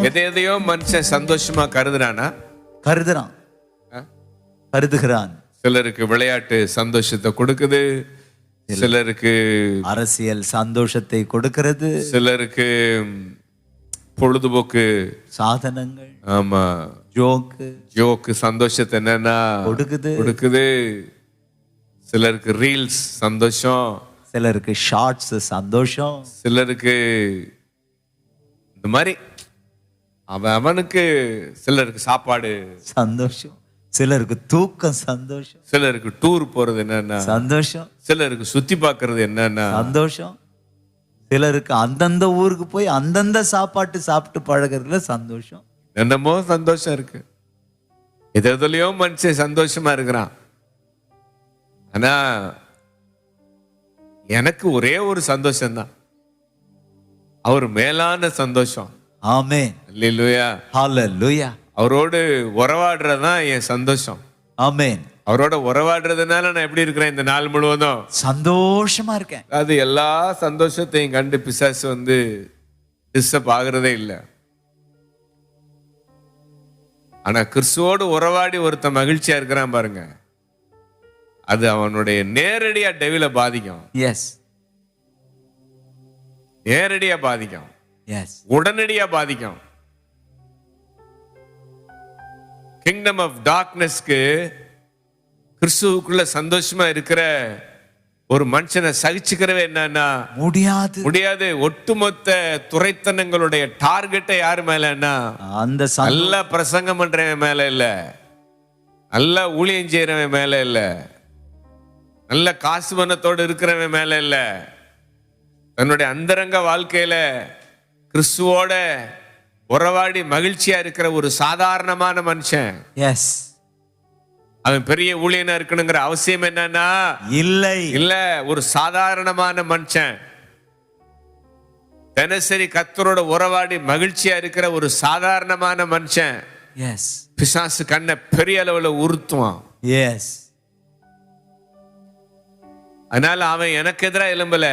எதையோ மனுஷன் சந்தோஷமா கருதுறானா? கருதுறான், கருதுகிறான். சிலருக்கு விளையாட்டு சந்தோஷத்தை கொடுக்குது, சிலருக்கு அரசியல் சந்தோஷத்தை கொடுக்கிறது, சிலருக்கு பொழுதுபோக்கு சாதனங்கள், ஆமா ஜோக்கு சந்தோஷத்தை என்னன்னா கொடுக்குது. சிலருக்கு ரீல்ஸ் சந்தோஷம், சிலருக்கு ஷார்ட்ஸ் சந்தோஷம், சிலருக்கு இந்த மாதிரி அவனுக்கு, சிலருக்கு சாப்பாடு சந்தோஷம், சிலருக்கு தூக்கம் சந்தோஷம், சிலருக்கு டூர் போறது என்னன்னா சந்தோஷம், சிலருக்கு சுத்தி பார்க்கறது என்னன்னா சந்தோஷம், சிலருக்கு அந்தந்த ஊருக்கு போய் அந்தந்த சாப்பாட்டு சாப்பிட்டு பழகிறதுல சந்தோஷம். என்னமோ சந்தோஷம் இருக்கு. எதுலயோ மனுஷன் சந்தோஷமா இருக்கிறான். ஆனா எனக்கு ஒரே ஒரு சந்தோஷம் தான், அவர் மேலான சந்தோஷம். ஆமென், அல்லேலூயா, ஹல்லேலூயா. அவரோடு உறவாடுறதுதான் என் சந்தோஷம். ஆமென். அவரோட உறவாடுறதுனால நான் எப்படி இருக்கிறேன் இந்த நாள் முழுவதும்? சந்தோஷமா இருக்கேன். அது எல்லா சந்தோஷத்தையும் கண்டு பிசாசு டிஸ்டர்ப் ஆகுறதே இல்லை. ஆனா கிறிஸ்துவோடு உறவாடி ஒருத்த மகிழ்ச்சியா இருக்கிறான் பாருங்க, அது அவனுடைய நேரடியா டெவில பாதிக்கும். எஸ், நேரடியா பாதிக்கும், எஸ், உடனடியா பாதிக்கும். கிங்டம் ஆஃப் டார்க்னஸ்க்கு கிறிஸ்துவுக்குள்ள சந்தோஷமா இருக்கிற ஒரு மனுஷனை சகிச்சுக்கிறவே என்னன்னா முடியாது. ஒட்டுமொத்த துரைத்தனங்களுடைய டார்கெட்டை யாரு மேலன்னா அந்த நல்ல பிரசங்கம் பண்றவன் மேல இல்ல, நல்ல ஊழியம் செய்யறவன் மேல இல்ல, நல்ல காசு பணத்தோடு இருக்கிறவன் மேல இல்ல, தன்னுடைய அந்தரங்க வாழ்க்கையில கிறிஸ்துவோட உறவாடி மகிழ்ச்சியா இருக்கிற ஒரு சாதாரணமான மனுஷன். எஸ், அவன் பெரிய ஊழியனா இருக்கணுங்கிற அவசியம் என்னன்னா இல்ல. ஒரு சாதாரணமான மனுஷன் தினசரி கர்த்தரோட உறவாடி மகிழ்ச்சியா இருக்கிற ஒரு சாதாரணமான மனுஷன். எஸ், பிசாசு கண்ணை பெரிய அளவுல உறுத்துவான். எஸ், அதனால அவன் எனக்கு எதிராக எழும்பல,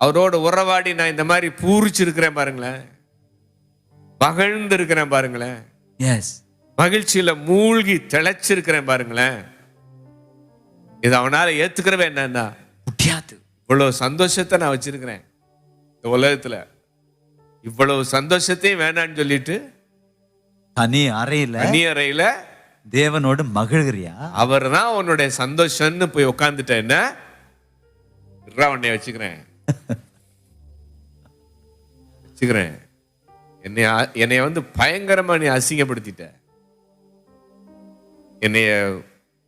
அவரோட உறவாடி நான் இந்த மாதிரி பூரிச்சிருக்கிறேன் பாருங்களேன், மகிழ்ந்து இருக்கிறேன் பாருங்களேன், எஸ், மகிழ்ச்சியில மூழ்கி திளைச்சிருக்கிறேன் பாருங்களேன். இது அவனால ஏத்துக்கிறவே என்னன்னா முடியாது. இவ்வளவு சந்தோஷத்தை நான் வச்சிருக்கிறேன் இந்த உலகத்துல, இவ்வளவு சந்தோஷத்தையும் வேணான்னு சொல்லிட்டு தனி அறையில தேவனோடு மகிழ்கிறியா? அவர் தான் உன்னுடைய சந்தோஷம்னு போய் உட்கார்ந்துட்ட என்ன உன்னை வச்சுக்கிறேன் என்னைய பயங்கரமா நீ அசிங்கப்படுத்திட்ட,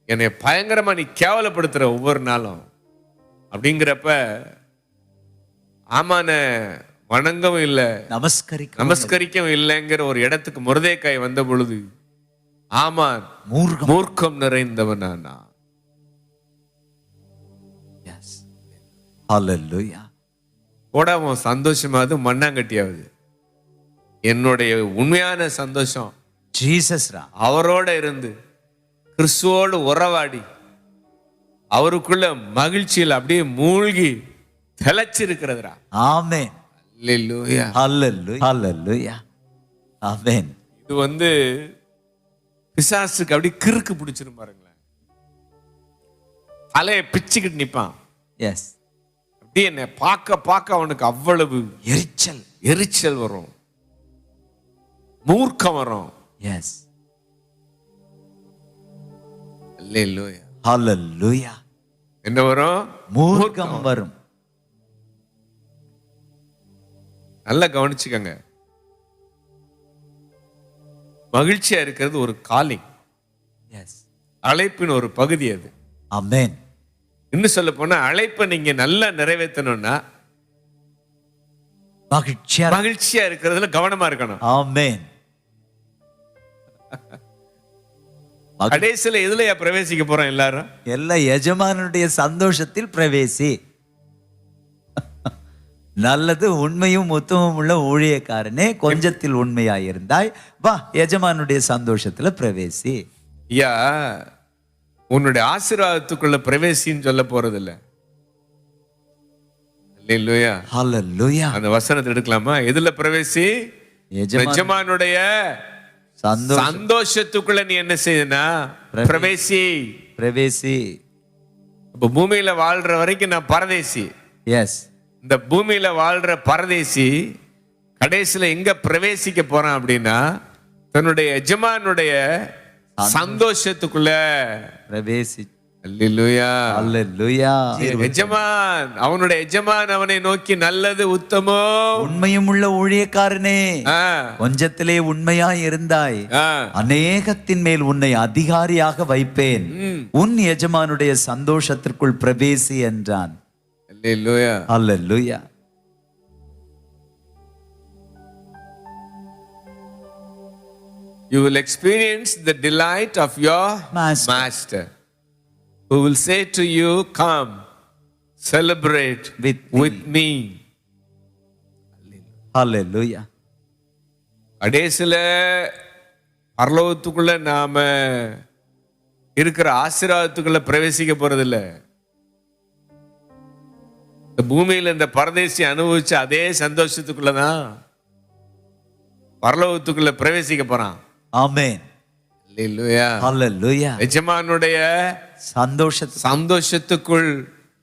என்னைய பயங்கரமா நீ கேவலப்படுத்துற ஒவ்வொரு நாளும். அப்படிங்கிறப்ப ஆமான வணங்கவும் இல்லை, நமஸ்கரிக்கவும் இல்லைங்கிற ஒரு இடத்துக்கு முருதேக்காய் வந்த பொழுது ஆமான் மூர்க்கம் நிறைந்தவன் நான். போட அவன் சந்தோஷமாவது மண்ணாங்கட்டியாவது, என்னுடைய உண்மையான சந்தோஷம் ஜீசஸ். அவரோட இருந்து கிறிஸ்துவோடு உறவாடி அவருக்குள்ள மகிழ்ச்சியில் அப்படியே மூழ்கி திளைச்சிருக்கிறதுரா. ஆமென், அல்லேலூயா, அல்லேலூயா, அல்லேலூயா, ஆமென். இது பிசாசுக்கு அப்படி கிறுக்கு பிடிச்சிரும் பாருங்களேன், தலையை பிச்சுக்கிட்டு நிப்பான். எஸ், அப்படி என்ன பார்க்க அவனுக்கு அவ்வளவு எரிச்சல் வரும், மூர்க்கம் வரும். எஸ், அல்லேலூயா, அல்லேலூயா. என்ன வரும்? மூர்க்கம் வரும். நல்லா கவனிச்சுக்கங்க, மகிழ்ச்சியா இருக்கிறது ஒரு காலிங், அழைப்பின் ஒரு பகுதி அது. ஆமென். இன்னும் சொல்ல போனா அழைப்பை நீங்க நல்லா நிறைவேற்றணும்னா மகிழ்ச்சியா இருக்கிறதுல கவனமா இருக்கணும். ஆமென். கடைசியில எதுலயா பிரவேசிக்க போறோம்? எல்லாரும் எஜமானுடைய சந்தோஷத்தில் பிரவேசி. நல்லது, உண்மையும் உத்தமம் உள்ள ஊழியக்காரனே, கொஞ்சத்தில் உண்மையாயிருந்தாய், வா எஜமானுடைய சந்தோஷத்துல பிரவேசி. ஐயா, உன்னுடைய ஆசீர்வாதத்துக்குள்ள பிரவேசின்னு சொல்ல போறது இல்ல. அல்லேலூயா, அல்லேலூயா. அந்த வசனத்தை எடுக்கலாமா? எதுல பிரவேசி? எஜமானுடைய சந்தோஷத்துக்குள்ள நீ என்ன செய்யனா பிரவேசி. இப்ப பூமியில வாழ்ற வரைக்கும் நான் பரதேசி. எஸ். இந்த பூமியில வாழ்ற பரதேசி கடைசியில எங்க பிரவேசிக்க போறான் அப்படின்னா தன்னுடைய எஜமானுடைய சந்தோஷத்துக்குள்ள பிரவேசி. அல்லேலூயா, அல்லேலூயா. எஜமான் அவனுடைய எஜமான் அவனை நோக்கி நல்லது உத்தமம் உண்மையும் உள்ள ஊழியக்காரனே, கொஞ்சத்திலே உண்மையாய் இருந்தாய், அநேகத்தின் மேல் உன்னை அதிகாரியாக வைப்பேன், உன் எஜமானுடைய சந்தோஷத்திற்குள் பிரவேசி என்றான். அல்லேலூயா, அல்லேலூயா. You will experience the delight of your master, who will say to you, come, celebrate with me. Hallelujah. கடைசில பரலோகத்துக்குள்ள நாம இருக்கிற ஆசீர்வாதத்துக்குள்ள பிரவேசிக்க போறதில்ல. இந்த பூமியில இந்த பரதேசி அனுபவிச்ச அதே சந்தோஷத்துக்குள்ளதான் பரலோகத்துக்குள்ள பிரவேசிக்க போறான். ஆமென். அல்லேலூயா, அல்லேலூயா. எஜமானுடைய சந்தோஷத்துக்குள்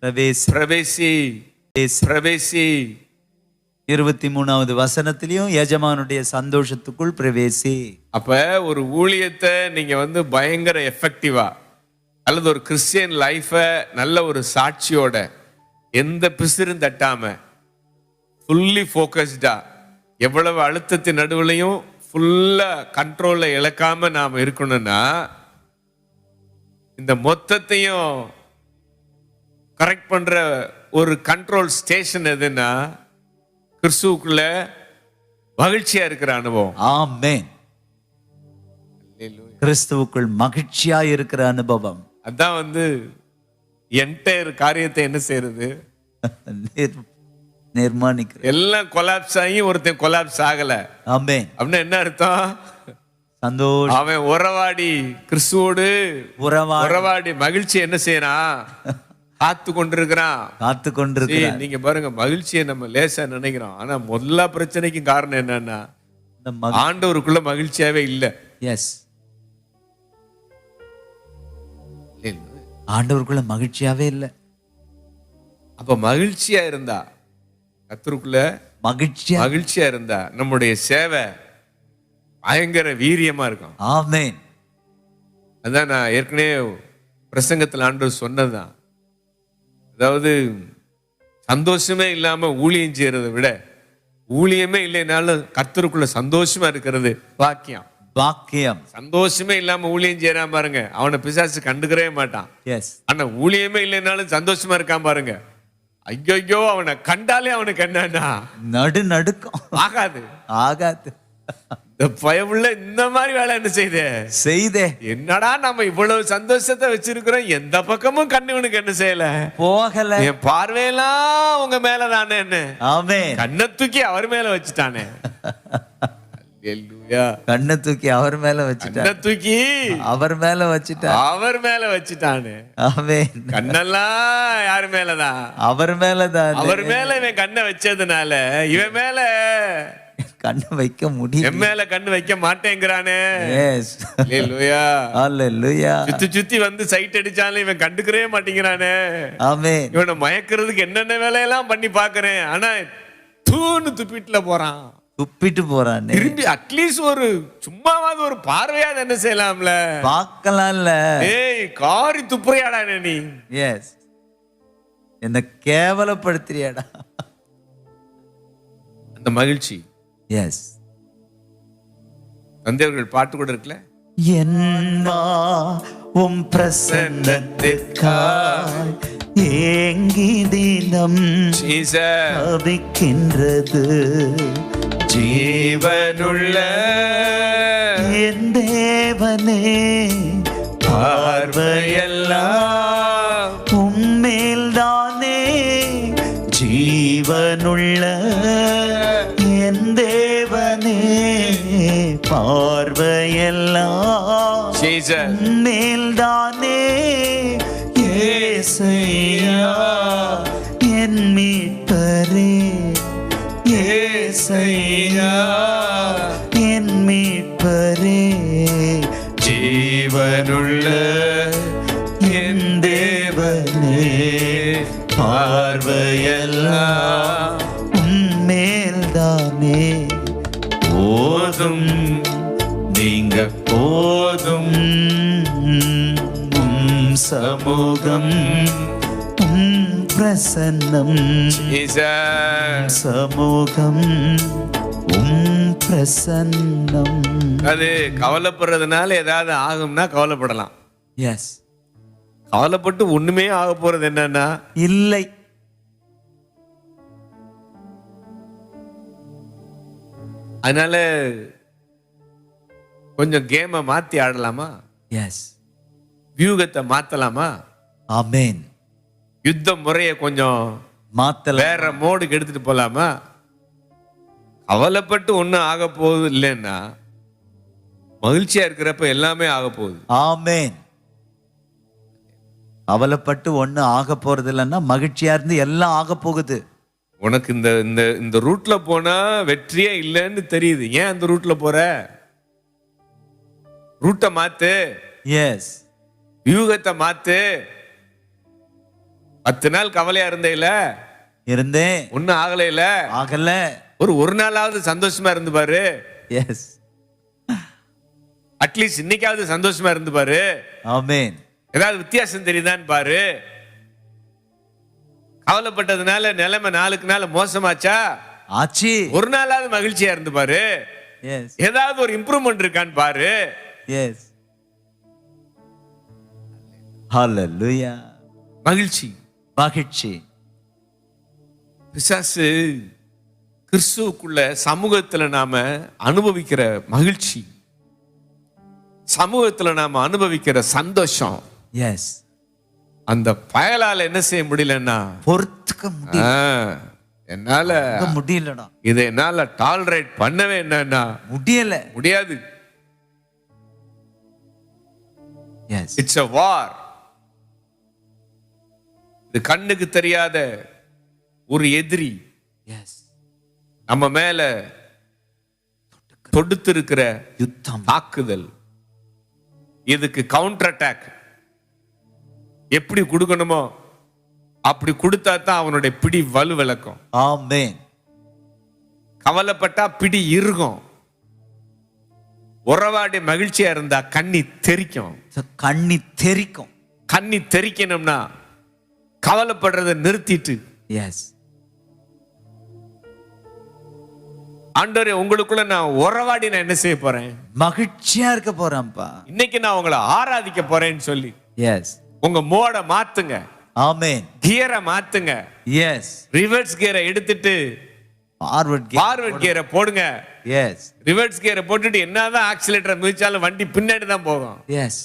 பிரவேசி. 23வது வசனத்திலையும் எஜமானுடைய சந்தோஷத்துக்குள் பிரவேசி. அப்ப ஒரு ஊழியத்தை நீங்க பயங்கர எஃபெக்டிவா அல்லது ஒரு கிறிஸ்டியன் லைஃப நல்ல ஒரு சாட்சியோட எந்த பிசிறும் தட்டாம ஃபுல்லி ஃபோக்கஸ்டா எவ்வளவு அழுத்தத்தின் நடுவுலையும் ஃபுல்லா கண்ட்ரோல்ல இழக்காம நாம இருக்கணும்னா இந்த மொத்தத்தையும் கரெக்ட் பண்ற ஒரு கண்ட்ரோல் ஸ்டேஷன் எதுன்னா கிறிஸ்துவுக்குள்ள மகிழ்ச்சியா இருக்கிற அனுபவம். ஆமென். கிறிஸ்துவுக்குள் மகிழ்ச்சியா இருக்கிற அனுபவம். அதான் என்டையர் காரியத்தை என்ன செய்யறது, நிர்மாணிக்கிற. எல்லாம் கொலாப்ஸ் ஆகி ஒருத்தன் கொலாப்ஸ் ஆகல. ஆமென். அப்படின்னா என்ன அர்த்தம்? சந்தோஷம். அவன் உறவாடி கிறிஸ்துவோடு உறவாடி மகிழ்ச்சி என்ன செய்யறான்? காத்து கொண்டிருக்கிறான். நீங்க பாருங்க, மகிழ்ச்சியை நம்ம லேசா நினைக்கிறோம். ஆனா முதல்ல பிரச்சனைக்கு காரணம் என்னன்னா ஆண்டவருக்குள்ள மகிழ்ச்சியாவே இல்ல. எஸ், ஆண்டவருக்குள்ள மகிழ்ச்சியாவே இல்ல. அப்ப மகிழ்ச்சியா இருந்தா, கர்த்தருக்குள்ள மகிழ்ச்சியா இருந்தா நம்முடைய சேவை பயங்கர வீரியமா இருக்கும். ஆமென். அதான் நான் ஏற்கனவே பிரசங்கத்தில் ஆண்டவர் சொன்னதுதான். அதாவது சந்தோஷமே இல்லாம ஊழியம் செய்யறதை விட ஊழியமே இல்லைனாலும் கர்த்தருக்குள்ள சந்தோஷமா இருக்கிறது பாக்கியம். சந்தோஷமே இல்லாம ஊழியம் செய்யறான் பாருங்க, அவனை பிசாசு கண்டுக்கவே மாட்டான். ஆனா ஊழியமே இல்லைனாலும் சந்தோஷமா இருக்கான் பாருங்க, ஐயோ அவனை கண்டாலே அவனுக்கு என்னன்னா நடுக்கம். ஆகாது. இந்த பயமுள்ள இந்த மாதிரி வேலை என்ன செய்தே என்னடா நம்ம இவ்வளவு சந்தோஷத்தை வச்சிருக்கிறோம், எந்த பக்கமும் கண்ணவனுக்கு என்ன செய்யல, போகல. என் பார்வையெல்லாம் உங்க மேலதானே, என்ன கண்ணை தூக்கி அவர் மேல வச்சுட்டானே. கண்ணை தூக்கி அவர் மேல வச்சுட்டானே. கண்ணெல்லாம் யாரு மேலதான்? அவர் மேல இவன் கண்ணை வச்சதுனால இவன் மேல கண்ணு வைக்க முடியும், என் மேல கண்ணு வைக்க மாட்டேங்கிறானே. சுத்தி சைட் அடிச்சாலும் இவன் கண்டுக்கவே மாட்டேங்கிறானே. இவனை மயக்கிறதுக்கு என்னென்ன வேலையெல்லாம் பண்ணி பாக்குறேன், ஆனா துப்பிட்டு போறான். திரும்பி அட்லீஸ்ட் ஒரு சும்மாவது ஒரு பார்வையாவது என்ன செய்யலாம்ல, பார்க்கலாம்ல. ஏய் காரி துப்புறியாடா நீ, எஸ், என்ன கேவலப்படுத்துறியாடா. அந்த மகிழ்ச்சி. எஸ், தந்தையர்கள் பாட்டு கூட இருக்குல்ல, என்னா உம் பிரசன்னத்திற்காய் ஏங்கி தினம் தவிக்கின்றது ஜீவனுள்ள என் தேவனே, பார்வையெல்லாம் உம்மேல் தானே, ஜீவனுள்ள என் தேவனே, பார்வையெல்லாம் உம்மேல் தானே, ஏசையா என் மீட்பரே, ஏசையா மீட்பரே, ஜீவனுள்ள என் தேவனே, பார்வையெல்லாம் உன்மேல்தானே. போதும் நீங்க போதும், உம் சமூகம் உம் பிரசன்னம், ஜீசஸ். சமூகம் உம் பிரசன்னம். அது கவலைப்படுறதுனால ஏதாவது ஆகும்னா கவலைப்படலாம். எஸ், கவலைப்பட்டு ஒண்ணுமே ஆக போறது என்னன்னா இல்லை. அதனால கொஞ்சம் கேமை மாத்தி ஆடலாமா? எஸ், வியூகத்தை மாத்தலாமா? ஆமென். யுத்த முறையை கொஞ்சம் மாத்தல. வேற மோடுக்கு எடுத்துட்டு போலாமா? கவலைப்பட்டு ஒன்றும் ஆக போகுது இல்லைன்னா மகிழ்ச்சியா இருக்கிறப்ப எல்லாமே ஆக போகுது. ஆமென். கவலைப்பட்டு ஒண்ணு ஆக போறது இல்லைன்னா மகிழ்ச்சியா இருந்து எல்லாம் ஆக போகுது. உனக்கு இந்த இந்த இந்த ரூட்ல போனா வெற்றியே இல்லைன்னு தெரியுது. ஏன் அந்த ரூட்ல போற? ரூட்டை மாத்து, எஸ், வியூகத்தை மாத்து. 10 நாள் கவலையா இருந்தேல, இருந்தேன், ஒன்னும் ஆகலைல, ஆகல. ஒரு நாளாவது சந்தோஷமா இருந்து பாரு. எஸ், அட்லீஸ்ட் இன்னைக்காவது சந்தோஷமா இருந்து பாரு. ஆமென். ஏதாவது வித்தியாசம் தெரியுதான்னு பாரு. கவலைப்பட்டதுனால நிலைமை நாளுக்கு நாள் மோசமாச்சா? ஆச்சி. ஒரு நாளாவது மகிழ்ச்சியா இருந்து பாரு. எஸ், ஏதாவது ஒரு இம்ப்ரூவ்மெண்ட் இருக்கான்னு பாரு. எஸ். ஹalleluya. மகிழ்ச்சி, மகிழ்ச்சி. பிசாசு கிறிஸ்துவுக்குள்ள சமூகத்துல நாம அனுபவிக்கிற மகிழ்ச்சி, சமூகத்துல நாம அனுபவிக்கிற சந்தோஷம், எஸ், அந்த பயலால என்ன செய்ய முடியலன்னா பொறுத்துக்க முடியல. என்னால முடியலடா, இதை என்னால டாலரேட் பண்ணவே என்னன்னா முடியல. முடியாது. Yes, it's a war. இது கண்ணுக்கு தெரியாத ஒரு எதிரி எஸ், நம்ம மேல தொடுத்து இருக்கிற யுத்தம், தாக்குதல். இதுக்கு கவுண்டர் அட்டாக் எப்படி கொடுக்கணுமோ அப்படி கொடுத்தா தான் அவனுடைய பிடி வலு விளக்கும். ஆமென். கவலைப்பட்டா பிடி இருக்கும். உறவாடி மகிழ்ச்சியா இருந்தா கண்ணி தெரிக்கும். கண்ணி தெரிக்கும். கண்ணி தெரிக்கணும்னா கவலைப்படுறதை நிறுத்திட்டு, எஸ், ஆண்டவரே உங்களுக்குள்ள நான் உறவாடி நான் என்ன செய்ய போறேன்? மகிழ்ச்சியா இருக்க போறேன்ப்பா. இன்னைக்கு நான் உங்களை ஆராதிக்க போறேன்னு சொல்லி எஸ், உங்க மோட மாத்துங்க, ஆமென். கியரை மாத்துங்க. எஸ், ரிவர்ஸ் கியரை எடுத்துட்டு ஃபார்வர்ட் கியரை போடுங்க. எஸ், ரிவர்ஸ் கியரை போட்டுட்டு என்னதான் ஆக்சிலேட்டரை மிதிச்சாலும் வண்டி பின்னாடி தான் போகும். எஸ்.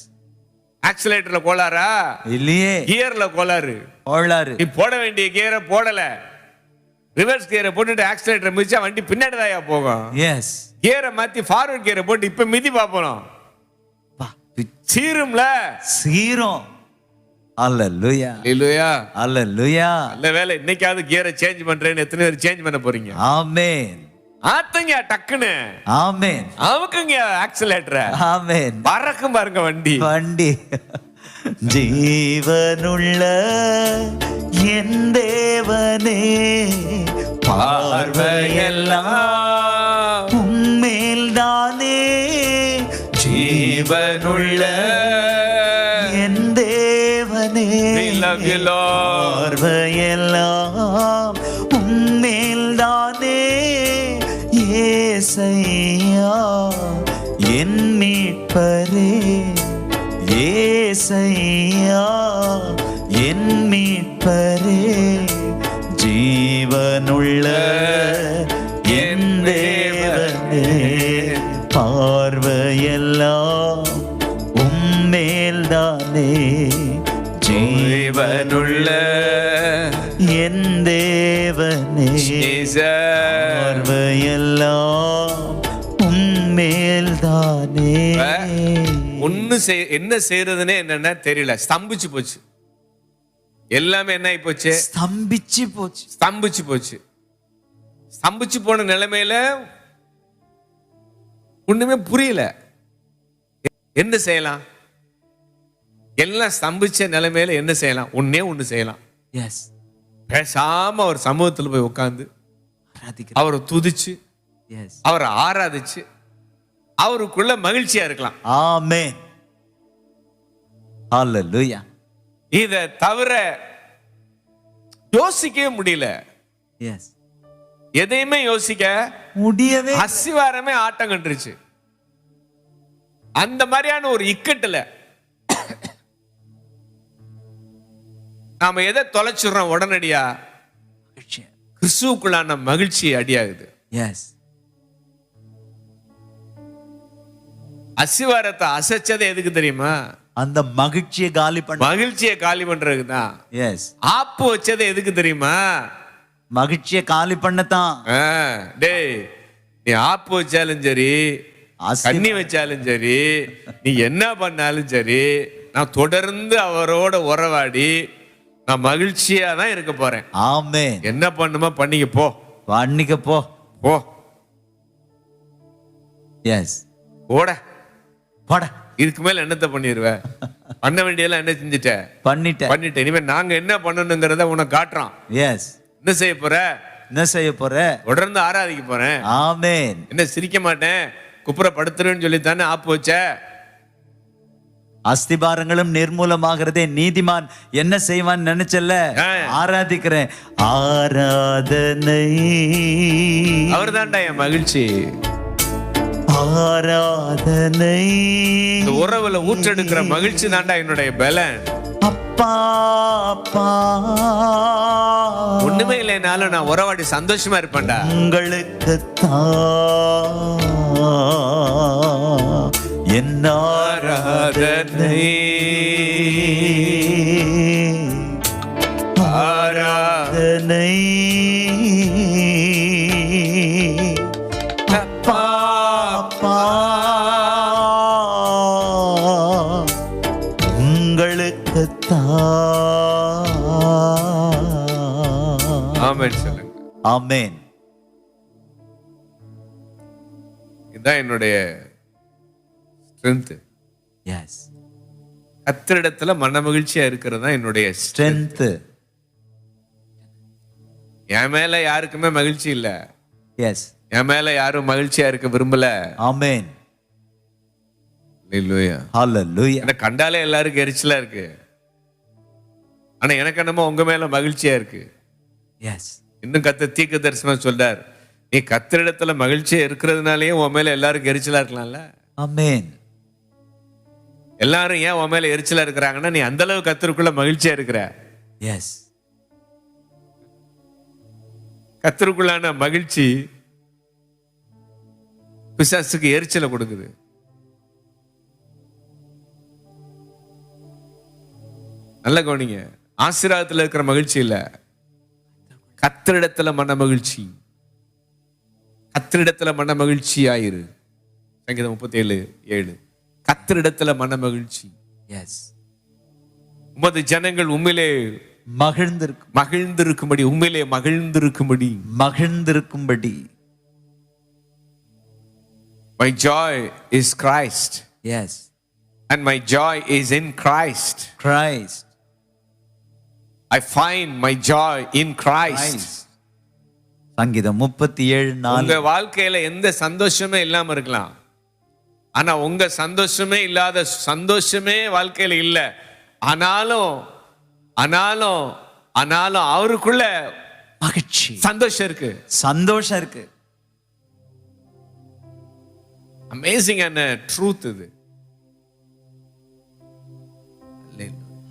ஆக்சிலேட்டர்ல கோளாரா? இல்லையே, கியர்ல கோளாறு. கோளாறு. நீ போட வேண்டிய கியரை போடல. ரிவர்ஸ் கியரை போட்டுட்டு ஆக்சிலேட்டரை மிதிச்சா வண்டி பின்னாடி தான் போகும். எஸ், கியரை மாத்தி ஃபார்வர்ட் கியரை போட்டு இப்ப மிதி பாப்போம், சீரும்ல. சீரும். அல்லேலூயா, இல்லையா? அல்லேலூயா. நல்ல வேலை இன்னைக்காவது கியரை சேஞ்ச் பண்றேன்னு எத்தனை பேர் சேஞ்ச் பண்ண போறீங்க? ஆமென், ஆத்தங்க டக்குன்னு ஆமென், அமுக்குங்க ஆக்சிலேட்டரை. ஆமென். பறக்கும் பாருங்க வண்டி. வண்டி. ஜீவனுள்ள என் தேவனே, பார்வையெல்லாம் உம்மேல் தானே. ஜீவனுள்ள என் தேவனே, We love you, Lord. பார்வையெல்லாம் உம்மேல் தானே. ஏசையா என் மீட்பரே, ஏசையா என் மீட்பரே, ஜீவனுள்ள என் தேவனே, பார்வையெல்லாம் உம்மேல்தானே. ஜீவனுள்ள என் தேவனே, பார்வையெல்லாம் உம்மேல்தானே. என்ன செய்யறதுன்னு என்னன்னா தெரியல. ஸ்தம்பிச்சு போச்சு. எல்லாமே என்ன ஆகி போச்சு? ஸ்தம்பிச்சு போச்சு. ஸ்தம்பிச்சு போச்சு. ஸ்தம்பிச்சு போன நிலைமையில ஒண்ணுமே புரியல. என்ன செய்யலாம்? எல்லாம் ஸ்தம்பிச்ச நிலைமையில என்ன செய்யலாம்? ஒண்ணு செய்யலாம். எஸ். பேசாம அவர் சமூகத்துல போய் உட்கார்ந்து ஆராதிக்கிறேன். அவரை துதிச்சு எஸ். அவரை ஆராதிச்சு அவருக்குள்ள மகிழ்ச்சியா இருக்கலாம். ஆமென். ஹalleluya. இத தவிர யோசிக்கவே முடியல. எஸ். எதையுமே யோசிக்க முடியவே அசிவாரமே ஆட்டம் கண்டுருச்சு. அந்த மாதிரியான ஒரு இக்கட்டுல நாம எதை தொலைச்சிடுறோம்? உடனடியா கிறிஸ்துவுக்குள்ளான மகிழ்ச்சி அடியாகுது. எஸ். அசிவாரத்தை அசைச்சது எதுக்கு தெரியுமா? அந்த மகிழ்ச்சியை காலி பண்ண. மகிழ்ச்சியை காலி பண்றதுக்கு தான். எஸ். ஆப்பு வச்சது எதுக்கு தெரியுமா? மகிழ்ச்சியை காலி பண்ணத்தான். டேய், நீ ஆப்பு வச்சாலும் சரி, கண்ணி வச்சாலும் சரி, நீ என்ன பண்ணாலும் சரி, நான் தொடர்ந்து அவரோட உறவாடி நான் மகிழ்ச்சியா தான் இருக்க போறேன். ஆமென். என்ன பண்ணுமா பண்ணிக்க போ. பண்ணிக்க போ. போ. எஸ். போட. போட. இதுக்கு மேல என்னத்த பண்ணிடுவ? பண்ண வேண்டியதெல்லாம் என்ன செஞ்சுட்ட? பண்ணிட்டேன். இனிமே நாங்க என்ன பண்ணணுங்கிறத உனக்கு காட்டுறோம். எஸ். என்ன செய்ய போற? என்ன செய்ய போற? தொடர்ந்து ஆராதிக்க போறேன். ஆமென். என்ன சிரிக்க மாட்டேன், குப்புற படுத்துருன்னு சொல்லித்தானே ஆப்பு வச்ச? அஸ்திபாரங்களும் நிர்மூலமாகிறதே நீதிமான் என்ன செய்வான் நினைச்சல. ஆராதிக்கிறேன். ஆராதனை. அவர் தான்டா என் மகிழ்ச்சி. ஆராதனை. இந்த உறவுல ஊற்றெடுக்கிற மகிழ்ச்சி தான்டா என்னுடைய பலன். அப்பா அப்பா. ஒண்ணுமே இல்லைனாலும் நான் உறவாடி சந்தோஷமா இருப்பேன்டா. உங்களுக்கு என் ஆராதனை. ஆராதனை. அப்பா அப்பா. உங்களுக்கு ஆமென் சொல்லுங்க. ஆமென். இதுதான் என்னுடைய ஸ்ட்ரென்த். எஸ். கர்த்தரிடத்துல மன மகிழ்ச்சியா இருக்கிறது தான் என்னுடைய ஸ்ட்ரென்த். என் மேல யாருக்குமே மகிழ்ச்சி இல்ல. எஸ். என் மேல யாரும் மகிழ்ச்சியா இருக்க விரும்பல. ஆமென். ஹalleluya. ஹalleluya. என்ன கண்டாலே எல்லாருக்கும் எரிச்சலா இருக்கு. ஆனா எனக்கு என்னமோ உங்க மேல மகிழ்ச்சியா இருக்கு. எஸ். இன்னும் கர்த்தர் தீர்க்க தரிசனம் சொல்றார், நீ கர்த்தரிடத்துல மகிழ்ச்சியா இருக்கிறதுனாலயே உன் மேல எல்லாருக்கும் எரிச்சலா இருக்கலாம்ல. ஆமென். எல்லாரும் ஏன் உன் மேல எரிச்சலா இருக்கிறாங்கன்னா நீ அந்த அளவு கர்த்தருக்குள்ள மகிழ்ச்சியா இருக்கிற. எஸ். கர்த்தருக்குள்ளான மகிழ்ச்சி பிசாசுக்கு எரிச்சலை கொடுக்குது. நல்ல கவனிங்க. ஆசீர்வாதத்துல இருக்கிற மகிழ்ச்சி இல்ல, கர்த்தரிடத்துல மன மகிழ்ச்சி. கர்த்தரிடத்துல மன மகிழ்ச்சி ஆயிரு. சங்கீதம் 37:7. கர்த்தரிடத்துல மன மகிழ்ச்சி. எஸ். உமது ஜனங்கள் உண்மையிலே மகிழ்ந்திருக்கும்படி, உண்மையிலே மகிழ்ந்திருக்கும்படி. My joy is Christ. Yes. And my joy is in Christ. I find my joy in Christ. சங்கீதம் 37:4. உங்க வாழ்க்கையில எந்த சந்தோஷமே இல்லாம இருக்கலாம். ஆனா உங்க சந்தோஷமே இல்லாத சந்தோஷமே வாழ்க்கையில இல்ல. ஆனாலும் அவருக்குள்ள மகிழ்ச்சி, சந்தோஷம் இருக்கு. அமேசிங்கான ட்ரூத் இது.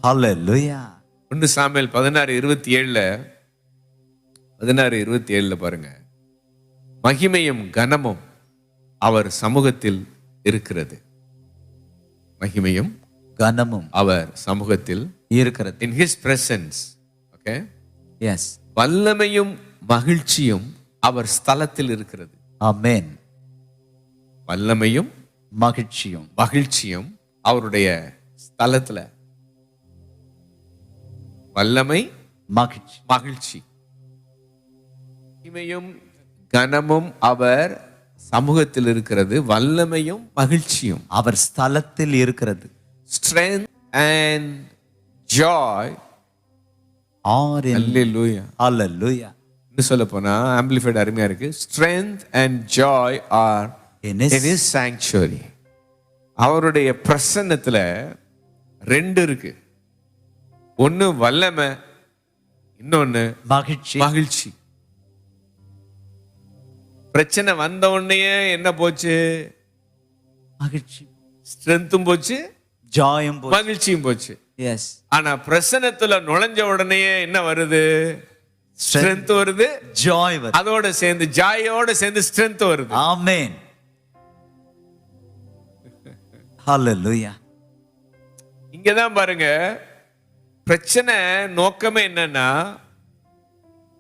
ஹalleluya. 1 சாமுவேல் 16:27 பாருங்க. மகிமையும் கனமும் அவர் சமூகத்தில் இருக்கிறது. மகிமையும் கனமும் அவர் சமூகத்தில் இருக்கிறது. in his presence. Okay? Yes. வல்லமையும் மகிழ்ச்சியும் அவர் ஸ்தலத்தில் இருக்கிறது. ஆமென். வல்லமையும் மகிழ்ச்சியும் அவருடைய ஸ்தலத்துல. வல்லமை, மகிழ்ச்சி. மகிமையும் கனமும் அவர் சமூகத்தில் இருக்கிறது வல்லமையும் மகிழ்ச்சியும். அவர் ஸ்தலத்தில் இருக்கிறது. Strength and joy. Hallelujah. Hallelujah. இன்னும் சொல்ல போனா ஆம்பிளிஃபைட் அருமையா இருக்கு. Strength and joy are in his sanctuary. அவருடைய பிரசன்னத்துல ரெண்டு இருக்கு. ஒன்னு வல்லமை, இன்னொன்னு மகிழ்ச்சி. பிரச்சனை வந்த உடனே என்ன போச்சு? மகிழ்ச்சி. ஸ்ட்ரென்த்தும் போச்சு, ஜாயும் போச்சு, மகிழ்ச்சியும் போச்சு. எஸ். ஆனா பிரசன்னத்துல நுழைஞ்ச உடனே என்ன வருது? ஸ்ட்ரென்த் வருது, ஜாய் வருது. அதோட சேர்ந்து ஜாயோட சேர்ந்து ஸ்ட்ரென்த் வருது. ஆமென். ஹalleluya. இங்கதான் பாருங்க, பிரச்சனை நோக்கமே என்னன்னா,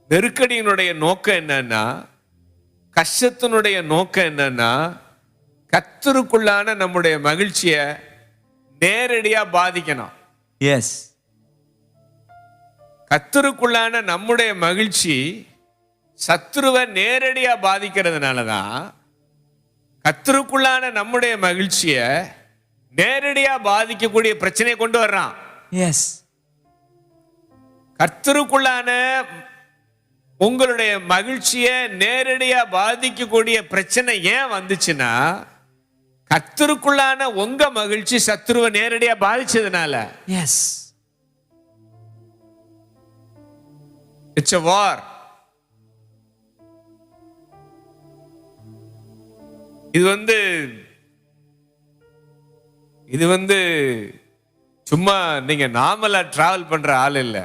நெருக்கடியினுடைய நோக்கம் என்னன்னா, கஷ்டத்தினுடைய நோக்கம் என்னன்னா, கர்த்தருக்குள்ளான நம்முடைய மகிழ்ச்சியை நேரடியா பாதிக்கணும். எஸ். கர்த்தருக்குள்ளான நம்முடைய மகிழ்ச்சி சத்துருவை நேரடியா பாதிக்கிறதுனாலதான் கர்த்தருக்குள்ளான நம்முடைய மகிழ்ச்சியை நேரடியா பாதிக்கக்கூடிய பிரச்சனையை கொண்டு வர்றான். எஸ். கர்த்தருக்குள்ளான உங்களுடைய மகிழ்ச்சியை நேரடியா பாதிக்கக்கூடிய பிரச்சனை ஏன் வந்துச்சுன்னா, கர்த்தருக்குள்ளான உங்க மகிழ்ச்சி சத்துருவை நேரடியா பாதிச்சதுனால. எஸ். It's a war. இது வந்து சும்மா நீங்க நார்மலா டிராவல் பண்ற ஆள் இல்ல.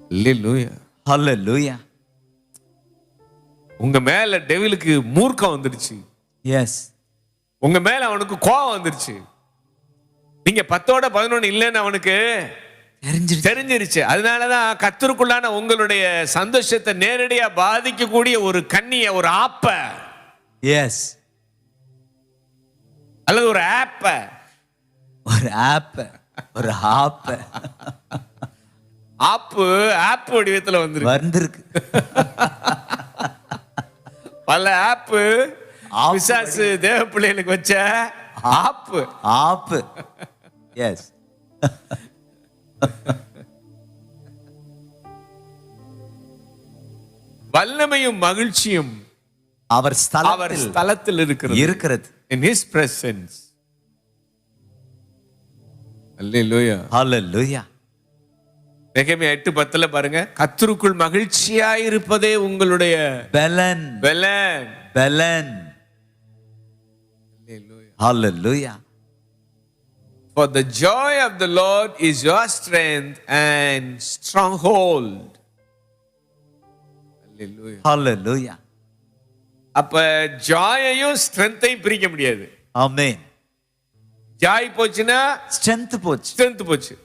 ஹalleluya. ஹalleluya. உங்க மேல டெவிலுக்கு மூர்க்கம் வந்துருச்சு. எஸ். உங்க மேல அவனுக்கு கோபம் வந்துருச்சு. நீங்க 10ஓட 11 இல்லைன்னு அவனுக்கு தெரிஞ்சிருச்சு. அதனாலதான் கர்த்தருக்குள்ளான உங்களுடைய சந்தோஷத்தை நேரடியா பாதிக்கக்கூடிய ஒரு கண்ணிய, ஒரு ஆப்ப, எஸ், அல்லது ஒரு ஆப்ப, ஆப் வடிவத்துல வந்திருக்கு. பல ஆப்பு பிசாசு தேவ பிள்ளைகளுக்கு வச்ச ஆப்பு. எஸ். வல்லமையும் மகிழ்ச்சியும் அவர் ஸ்தலத்தில் இருக்கிறது. In his presence. Hallelujah. Hallelujah. நெகேமியா 8:10 பாருங்க, கர்த்தருக்குள் மகிழ்ச்சியாய் இருப்பதே உங்களுடைய பலன். Hallelujah. For the joy of the Lord is your strength and stronghold. Hallelujah. Hallelujah. அப்ப ஜாயையும் ஸ்ட்ரென்த்தையும் பிரிக்க முடியாது. ஆமென். ஜாய் போச்சுன்னா ஸ்ட்ரென்த் போச்சு.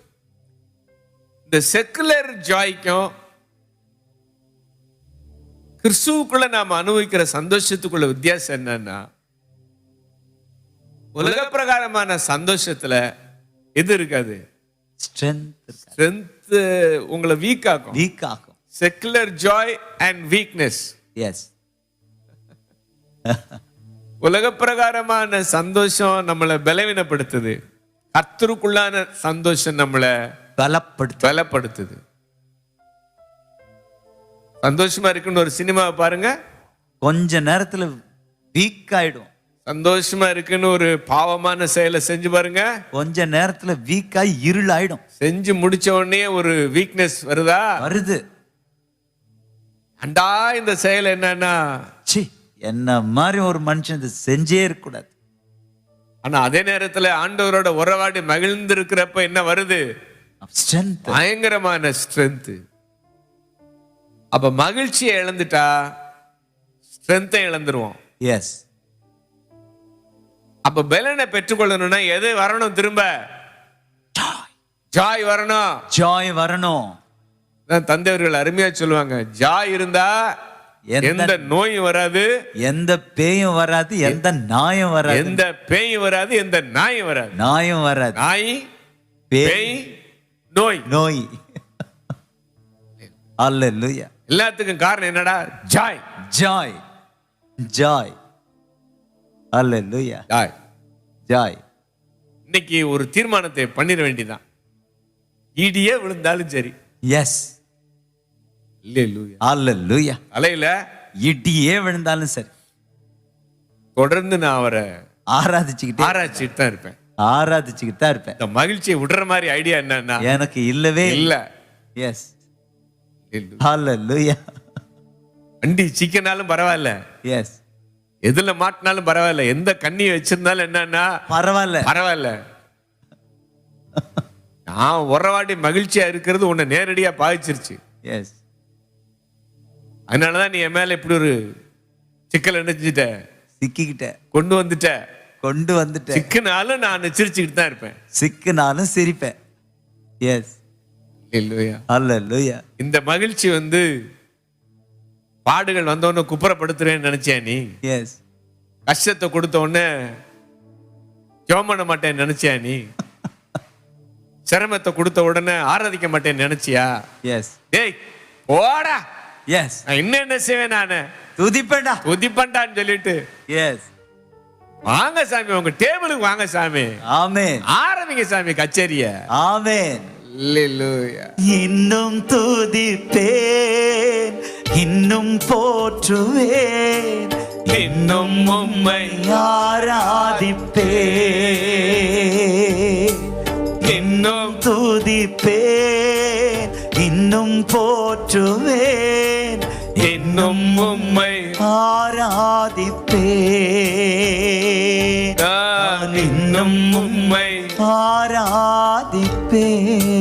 இந்த செக்குலர் ஜாய்க்கும் கிறிஸ்துவுக்குள்ள நாம அனுபவிக்கிற சந்தோஷத்துக்குள்ள வித்தியாசம் என்னன்னா, உலக பிரகாரமான சந்தோஷத்துல எது இருக்காது? ஸ்ட்ரென்த் உங்களை வீக் ஆக்கும். Secular joy and weakness. Yes. உலக பிரகாரமான சந்தோஷம் நம்மளை பலவீனப்படுத்துது. கர்த்தருக்குள்ளான சந்தோஷம் நம்மளை பலப்படுத்துது. சந்தோஷமா இருக்குன்னு ஒரு சினிமாவை பாருங்க, கொஞ்ச நேரத்துல வீக் ஆயிடும். சந்தோஷமா இருக்குன்னு ஒரு பாவமான செயலை செஞ்சு பாருங்க, கொஞ்ச நேரத்துல வீக்காய் இருள் ஆயிடும். செஞ்சு முடிச்ச உடனே ஒரு வீக்னஸ் வருது. அண்டா இந்த செயல் என்னன்னா, என்ன மாதிரி ஒரு மனுஷன் இதை செஞ்சே இருக்கக்கூடாது. ஆனா அதே நேரத்துல ஆண்டவரோட உறவாடி மகிழ்ந்து இருக்கிறப்ப என்ன வருது? ஸ்ட்ரென்த், பயங்கரமான ஸ்ட்ரென்த். அப்ப மகிழ்ச்சியை இழந்துட்டா ஸ்ட்ரென்த்தை இழந்துருவோம். எஸ். அப்ப பலனை பெற்றுக்கொள்ளணும்னா எது வரணும்? திரும்ப ஜாய் வரணும். தந்தையர்கள் அருமையா சொல்லுவாங்க, ஜாய் இருந்தா எந்த நோயும் வராது, எந்த பேயும் வராது, எந்த நாயும் வராது. எந்த பேயும் வராது, எந்த நாயும் வராது. நாய், பேய், நோய். அல்லேலூயா. எல்லாத்துக்கும் காரணம் என்னடா? Joy. joy. Hallelujah. Joy. Joy. இன்னைக்கு ஒரு தீர்மானத்தை பண்ணிட வேண்டியதான். இடியே விழுந்தாலும் சரி. Yes. அல்லேலூயா. Hallelujah. தலையில இடியே விழுந்தாலும் சரி தொடர்ந்து நான் அவரை ஆராதிச்சுக்கிட்டே ஆராய்ச்சிட்டு தான் இருப்பேன். ஆராதிச்சுக்கிட்டு தான் இருப்பேன். இந்த மகிழ்ச்சியை விடுற மாதிரி ஐடியா என்னன்னா எனக்கு இல்லவே இல்ல. எஸ். ஹalleluya. வண்டி சிக்கனாலும் பரவாயில்ல, எஸ். எதுல மாட்டினாலும் பரவாயில்ல, எந்த கண்ணியை வச்சிருந்தாலும் என்னன்னா பரவாயில்ல பரவாயில்ல. நான் உறவாடி மகிழ்ச்சியா இருக்கிறது உன்னை நேரடியா பாதிச்சிருச்சு. எஸ். அதனாலதான் நீ என் மேல இப்படி ஒரு சிக்கல் நினைச்சிட்ட, சிக்கிக்கிட்ட கொண்டு வந்துட்ட. கொண்டு வந்துட்டேன். சிக்கனாலும் நான் சிரிச்சுக்கிட்டு தான் இருப்பேன். சிக்குனாலும் சிரிப்பேன். எஸ். இல்லையா? ஹalleluya. இந்த மகிழ்ச்சி பாடுகள் வந்தோடனே குப்புறப்படுத்துறேன்னு நினைச்சியா நீ? எஸ். கஷ்டத்தை கொடுத்த உடனே ஜெபம் பண்ண மாட்டேன்னு நினைச்சியா நீ? சிரமத்தை கொடுத்த உடனே ஆராதிக்க மாட்டேன்னு நினைச்சியா? எஸ். டேய் போடா, எஸ். நான் இன்னும் என்ன செய்வேன், நானு துதிப்பேன்டா. துதிப்பண்டான்னு சொல்லிட்டு எஸ். வாங்க சாமி, உங்க டேபிளுக்கு வாங்க சாமி, ஆமென். ஆரம்பிங்க சாமி கச்சேரிய. ஆமென். அல்லேலூயா. இன்னும் துதிப்பேன், இன்னும் போற்றுவேன், இன்னும் உம்மை ஆராதிப்பேன். இன்னும் துதிப்பேன், இன்னும் போற்றுவேன், இன்னும் உம்மை ஆராதிப்பேன். நான் இன்னும் உம்மை ஆராதிப்பேன்.